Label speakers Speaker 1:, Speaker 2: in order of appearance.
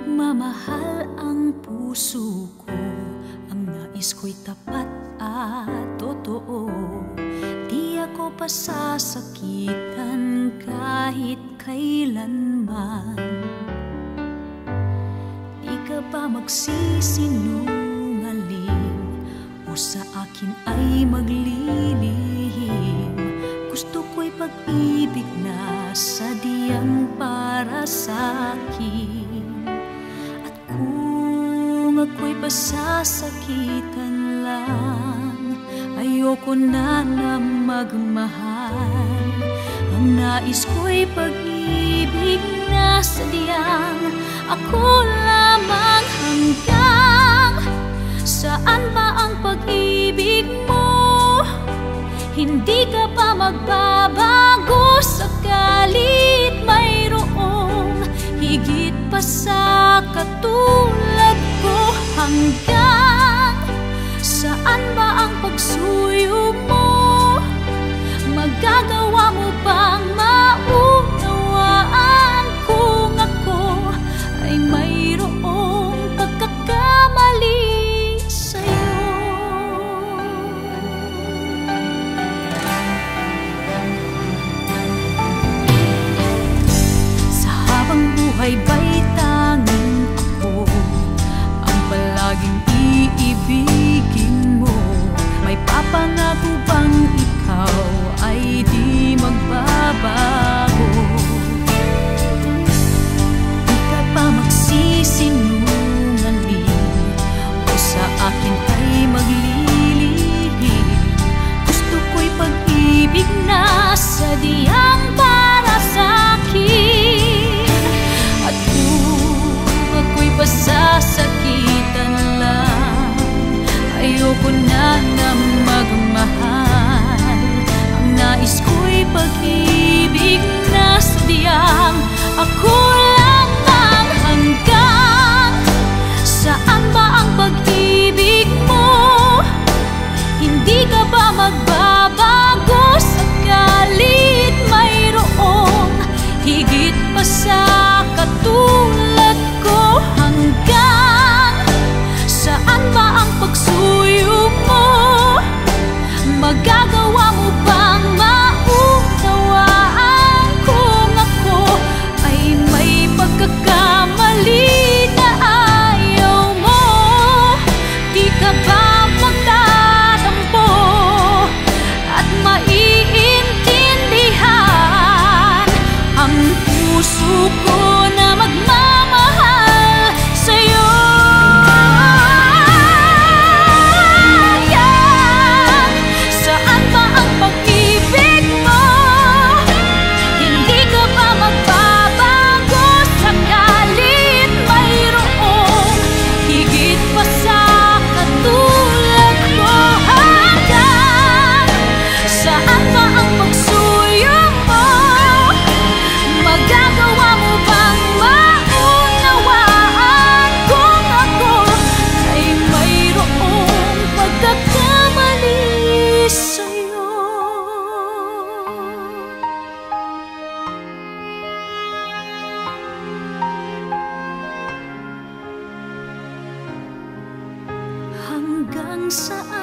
Speaker 1: Magmamahal ang puso ko, ang nais ko'y tapat at totoo. Di ako pasasakitan kahit kailanman. Di ka ba magsisinungaling o sa akin ay maglilihim? Gusto ko'y pag-ibig na sadyang para sa'kin. Kung ako'y pasasakitan lang, ayoko na magmahal. Ang nais ko'y pag-ibig na sadyang ako lamang. Hanggang saan ba ang pag-ibig mo? Hindi ka pa magbabago sakalit mayroong higit pa sa katulad ko. Hanggang saan ba ang pagsuyo mo? Magagawa mo bang maunawaan kung ako ay mayroong pagkakamali sa'yo? Sa habang buhay ba'y tanging ako ang palaging iibigin mo? May papangako bang ikaw ay di magbabago? Di ka pa magsisinungaling o sa akin ay maglilihim? Gusto ko'y pag-ibig na sadyang para sa'kin. At kung ako'y pasasakitan lang, ayoko na magmahal. Ang nais ko'y pag-ibig na sadyang ako lamang. Hanggang saan ba ang pag-ibig mo? Hindi ka ba magbabago sakalit mayroong higit pa sa katulad ko? Hanggang saan ba ang pagsuyo mo? Magagawa mo bang maunawaan kung ako ay may pagkakamali na ayaw mo? Di ka ba magtatampo at maiintindihan ang puso ko na magmamahal sa'yo? Hanggang saan